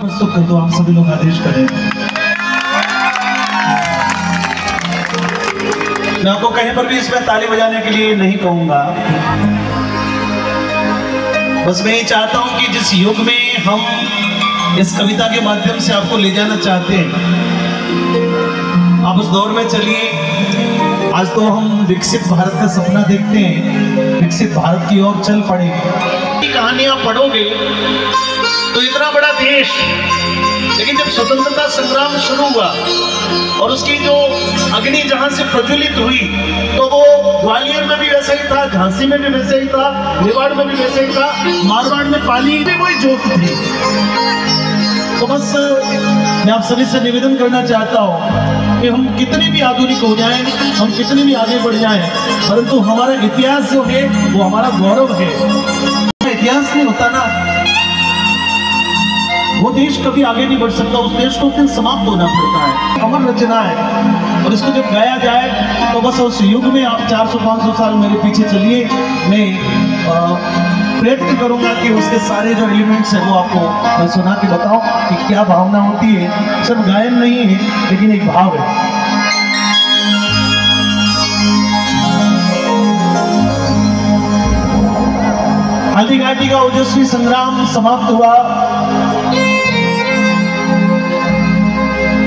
सुख तो आप सभी लोग आदेश करें। मैं आपको कहीं पर भी इसमें ताली बजाने के लिए नहीं कहूंगा, बस मैं ये चाहता हूं कि जिस युग में हम इस कविता के माध्यम से आपको ले जाना चाहते हैं, आप उस दौर में चलिए। आज तो हम विकसित भारत का सपना देखते हैं, विकसित भारत की ओर चल पड़े। कहानियां पढ़ोगे तो इतना बड़ा देश, लेकिन जब स्वतंत्रता संग्राम शुरू हुआ और उसकी जो अग्नि जहां से प्रज्वलित हुई, तो वो ग्वालियर में भी वैसा ही था, झांसी में भी वैसा ही था, मेवाड़ में भी वैसा ही था, मारवाड़ में पाली में वही जोत थी। तो बस मैं आप सभी से निवेदन करना चाहता हूं कि हम कितने भी आधुनिक हो जाएं, हम कितने भी आगे बढ़ जाएं, परंतु हमारा इतिहास जो है वो हमारा गौरव है। इतिहास नहीं होता ना, वो देश कभी आगे नहीं बढ़ सकता, उस देश को फिर समाप्त होना पड़ता है। अमर रचना है और इसको जब गाया जाए तो बस उस युग में आप 400-500 साल मेरे पीछे चलिए। मैं प्रयत्न करूंगा कि उसके सारे जो एलिमेंट्स हैं वो आपको मैं सुना के बताऊं कि क्या भावना होती है। सिर्फ गायन नहीं है, लेकिन एक भाव है। हल्दी घाटी का ओजस्वी संग्राम समाप्त हुआ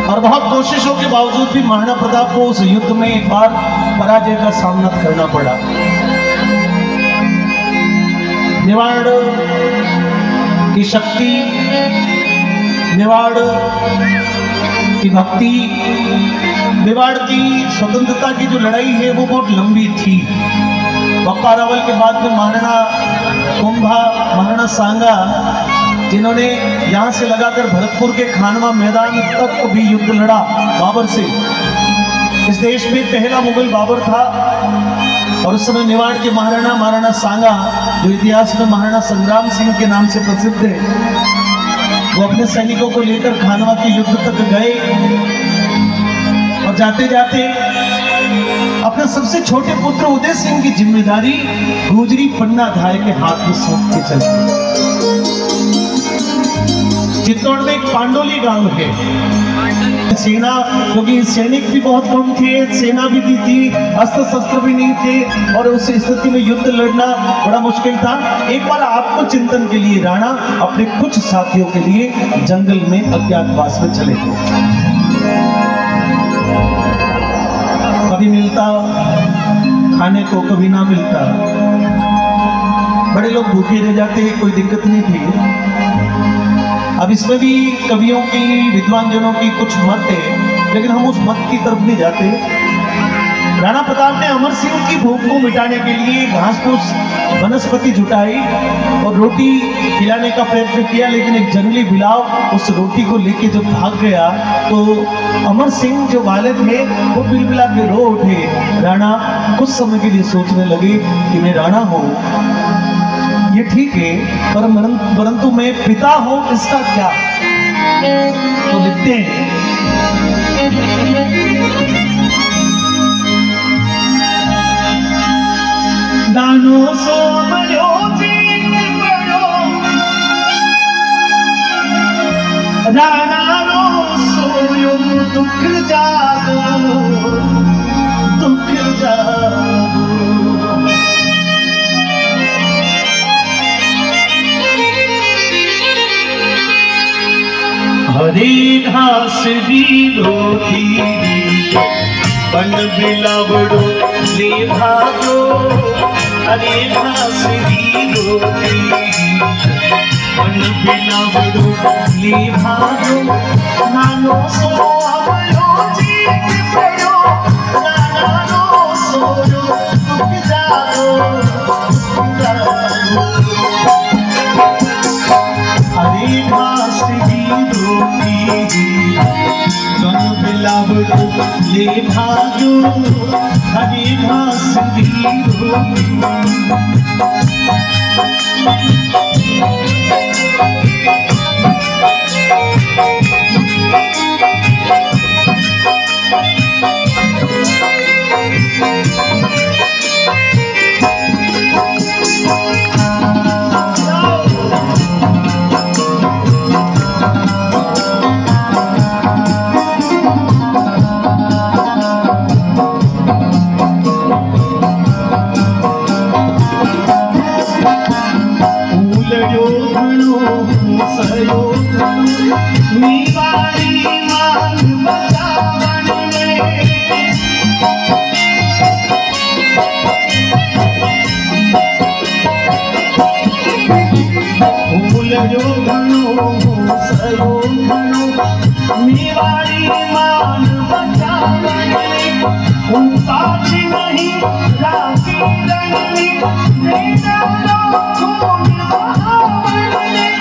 और बहुत कोशिशों के बावजूद भी महाराणा प्रताप को उस युद्ध में एक बार पराजय का सामना करना पड़ा। मेवाड़ की शक्ति, मेवाड़ की भक्ति, मेवाड़ की स्वतंत्रता की जो लड़ाई है वो बहुत लंबी थी। बप्पा रावल के बाद में महाराणा कुंभा, महाराणा सांगा, जिन्होंने यहाँ से लगाकर भरतपुर के खानवा मैदान तक भी युद्ध लड़ा बाबर से। इस देश में पहला मुगल बाबर था और उस समय मेवाड़ के महाराणा सांगा, जो इतिहास में महाराणा संग्राम सिंह के नाम से प्रसिद्ध है, वो अपने सैनिकों को लेकर खानवा के युद्ध तक गए और जाते जाते अपने सबसे छोटे पुत्र उदय सिंह की जिम्मेदारी गुजरी पन्ना धाय के हाथ में सौंप के चले। चित्तौड़ में एक पांडोली गांव है। सेना, क्योंकि सैनिक भी बहुत कम थे, सेना भी थी, अस्त्र शस्त्र भी नहीं थे और उस स्थिति में युद्ध लड़ना बड़ा मुश्किल था। एक बार आत्मचिंतन के लिए राणा अपने कुछ साथियों के लिए जंगल में अज्ञातवास में चले गए। कभी मिलता खाने को, कभी ना मिलता, बड़े लोग भूखे रह जाते, कोई दिक्कत नहीं थी। अब इसमें भी कवियों की, विद्वान जनों की कुछ मत है, लेकिन हम उस मत की तरफ नहीं जाते। राणा प्रताप ने अमर सिंह की भूख को मिटाने के लिए घास फूस वनस्पति जुटाई और रोटी खिलाने का प्रयत्न किया, लेकिन एक जंगली बिलाव उस रोटी को लेके जब भाग गया तो अमर सिंह जो बालक है वो बिलबिला के रो उठे। राणा कुछ समय के लिए सोचने लगे कि मैं राणा हूँ, ये ठीक है, परंतु मैं पिता हूं, इसका क्या? तो लिखते हैं, दानो सो मरो जीत बड़ो, राणा रो सोयो दुख जागो, दुख जागो। हरी घास दी रोटी, बन बिलावड़ो ले भागो, हरी घास दी रोटी, बन बिलावड़ो ले भागो, नानो सो आवयो जीत पड़ो, नानो सोयो दुख जागो, हरी घास दी रोटी, बन बिलावड़ो ले भागो, हरी घास दी रोटी। मेवाड़ी मान बचावन में फूल जो घणो सरो घणो मेवाड़ी मान बचावन में पाछी नहीं राखी रंगनी मेरा रो खून बहावन में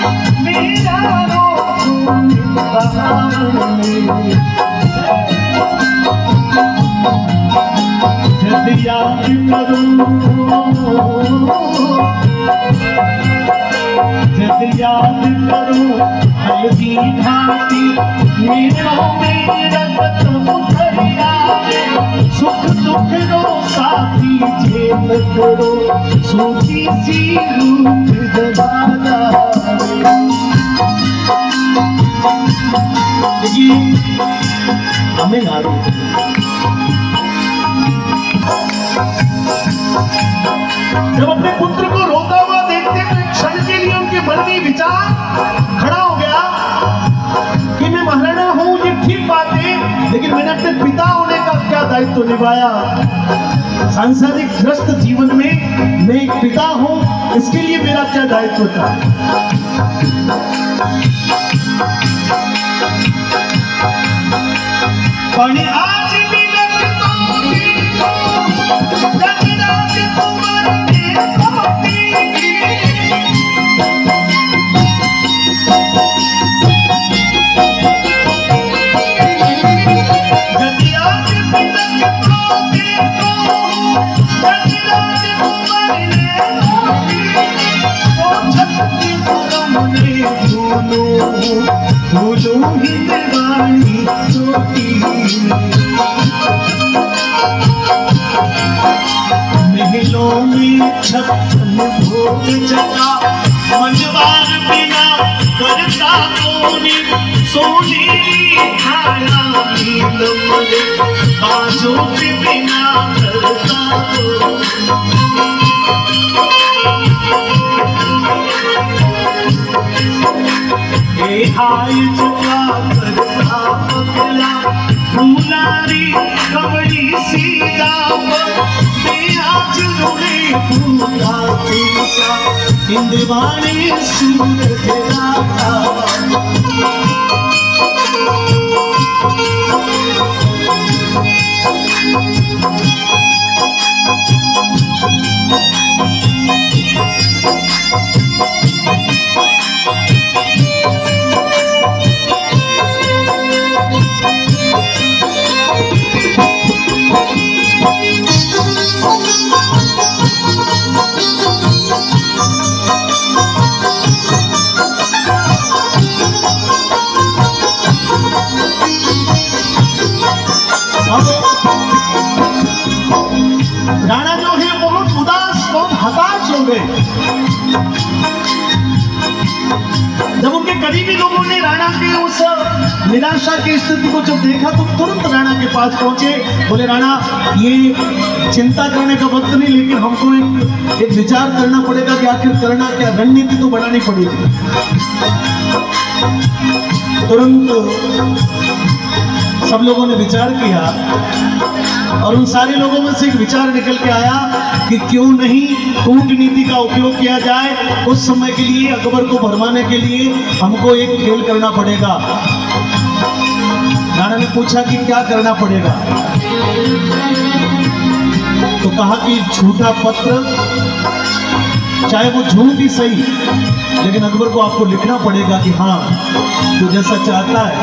मेरा रो खून बहावन में जब याद करूं जब याद करूं हल्दी घाटी मेरों में रगत उतर आए सुख दुख रो साथी झेल करो सूखी सी रूप दबाना ये हमें ना जब अपने पुत्र को रोता हुआ देखते तो क्षण के लिए उनके मन में विचार खड़ा हो गया कि मैं महाराणा हूं, ये ठीक बात है, लेकिन मैंने अपने पिता होने का क्या दायित्व निभाया। सांसारिक ग्रस्त जीवन में मैं एक पिता हूं, इसके लिए मेरा क्या दायित्व था। पानी आज भी लगता महलों में छप्पन भोग जगा मंजवार बिना करता कोनी सोनेरी खाया नीलम बाजों के बिना करता हाय चुका करता पगला फूलारी कमली सीधा आज रोड़े पूरा तेसा इंदवाने सूरज राता राणा जो है बहुत उदास, बहुत हताश हो गए। जब उनके करीबी लोगों ने राणा के उस निराशा की स्थिति को जब देखा तो तुरंत राणा के पास पहुंचे, बोले राणा ये चिंता करने का वक्त नहीं, लेकिन हमको एक विचार करना पड़ेगा कि आखिर करना क्या, रणनीति तो बनानी पड़ेगी। तुरंत सब लोगों ने विचार किया और उन सारे लोगों में से एक विचार निकल के आया कि क्यों नहीं कूटनीति का उपयोग किया जाए। उस समय के लिए अकबर को भरमाने के लिए हमको एक खेल करना पड़ेगा। राणा ने पूछा कि क्या करना पड़ेगा, तो कहा कि झूठा पत्र, चाहे वो झूठ ही सही, लेकिन अकबर को आपको लिखना पड़ेगा कि हाँ तो जैसा चाहता है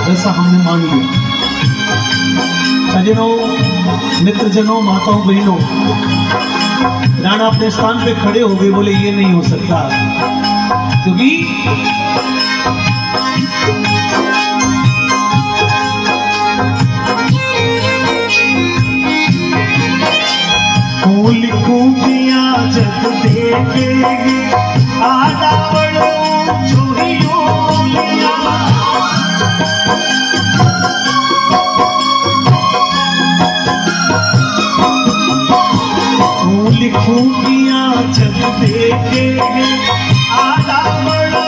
वैसा हमने मान लिया। सज्जनों, मित्रजनों, माताओं, बहनों, राणा अपने स्थान पे खड़े हो गए, बोले ये नहीं हो सकता, क्योंकि लिखूं दिया जग देखेगी आधा बड़ो चोरियों लिखूं दिया जग देखेगी आधा बड़ो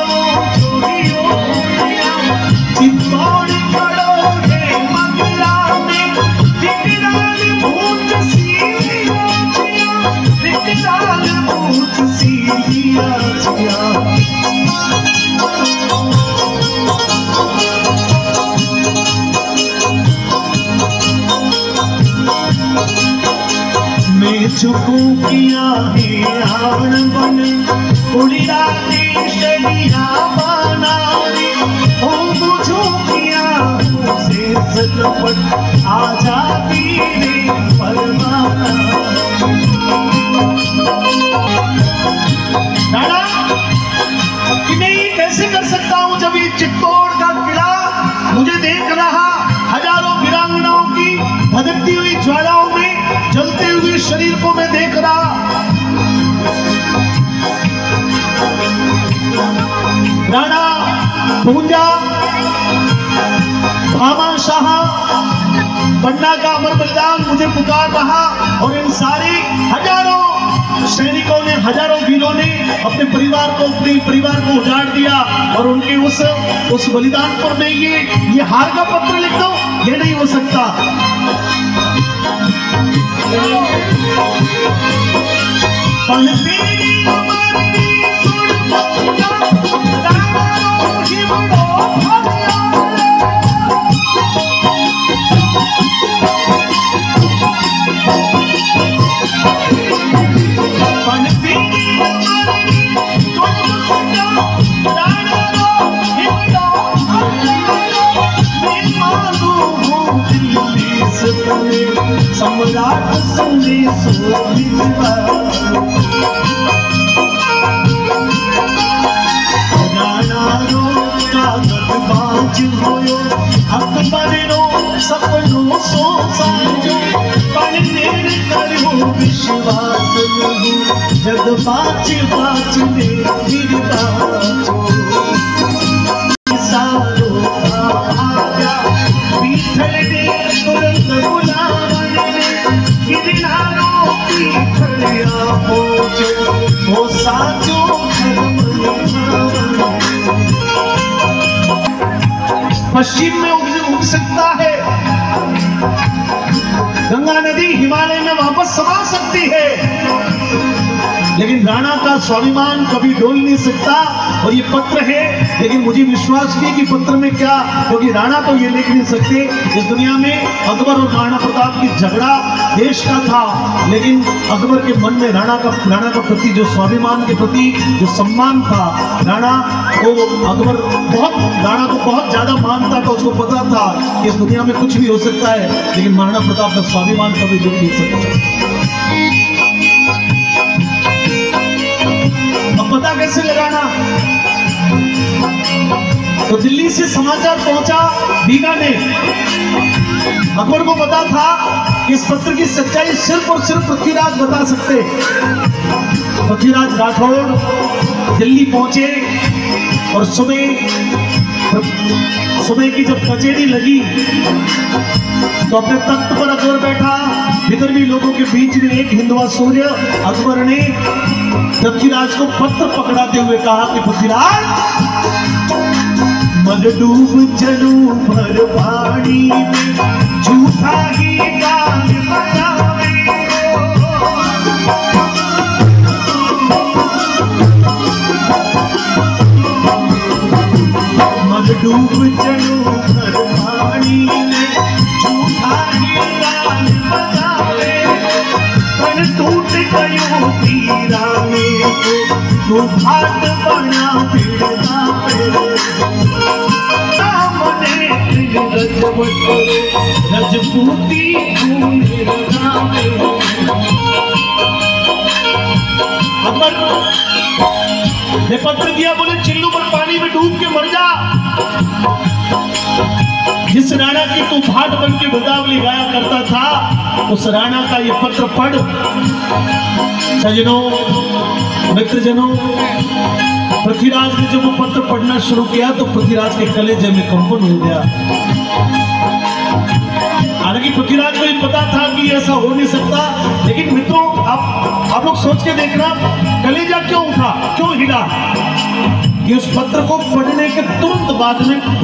चुकू किया है आवन बन उड़ीरा देशलिया बनारी हो बुझू किया से सलपट आजादी रे परवाना। राणा कि मैं ये कैसे कर सकता हूं जब ये चित्तौड़ का किला मुझे देख रहा हजारों वीरांगनाओं की भटकती हुई ज्वालाओं में जलते हुए शरीर को मैं देख रहा। राणा पूंजा भामा शाह पन्ना का अमर बलिदान मुझे पुकार रहा और इन सारे हजारों सैनिकों ने हजारों वीरों ने अपने परिवार को उजाड़ दिया और उनके उस बलिदान पर मैं ये हार का पत्र लिख दूं, ये नहीं हो सकता। सम्राट संदेशो राणा रो कागज बाज होयो अकबर रो सपनो सो साजो पर तेरे करो विश्वास नहीं जग बाच बाच ने फिर बाचो सारो आया पीठल दे तुरंत बुलावने किनारों की खड़िया पहुंचो वो साचो पश्चिम में उग सकता है, गंगा नदी हिमालय में वापस समा सकती है, लेकिन राणा का स्वाभिमान कभी डोल नहीं सकता। और ये पत्र है, लेकिन मुझे विश्वास नहीं कि पत्र में क्या, क्योंकि राणा तो ये लिख नहीं सकते। इस दुनिया में अकबर और महाराणा प्रताप की झगड़ा देश का था, लेकिन अकबर के मन में राणा का प्रति जो स्वाभिमान के प्रति जो सम्मान था, राणा को बहुत ज्यादा मानता था। उसको पता था कि इस दुनिया में कुछ भी हो सकता है, लेकिन महाराणा प्रताप का स्वाभिमान कभी झुक नहीं सकता। पता कैसे लगाना? तो दिल्ली से समाचार पहुंचा बीकानेर। अकबर को पता था कि इस पत्र की सच्चाई सिर्फ और सिर्फ पृथ्वीराज बता सकते। पृथ्वीराज राठौड़ दिल्ली पहुंचे और सुबह की जब कचेरी लगी तो अपने तख्त पर अकबर बैठा। विदर्भी लोगों के बीच में एक हिंदुआ सूर्य अकबर ने पृथ्वीराज को पत्र पकड़ाते हुए कहा कि पृथ्वीराज मन डूब चलू भर पानी में झूठा ही गाल बनावे मन डूब चलू भर पानी में झूठा ही गाल बनावे तन टूट गयो तीरा में तू भाट बना पीड़ा रजपूती अकबर ने पत्र दिया, बोले चिल्लू पर पानी में डूब के मर जा। जिस राणा की तू भाट बन के बिरदावली गाया करता था, उस राणा का ये पत्र पढ़। सजनों, मित्रजनों, पृथ्वीराज ने जब वो पत्र पढ़ना शुरू किया तो पृथ्वीराज के कलेजे में कंपन हो गया। हालांकि पृथ्वीराज को ये पता था कि ऐसा हो नहीं सकता, लेकिन मित्रों आप लोग सोच के देखना, कलेजा क्यों उठा, क्यों हिला? कि उस पत्र को पढ़ने के तुरंत बाद में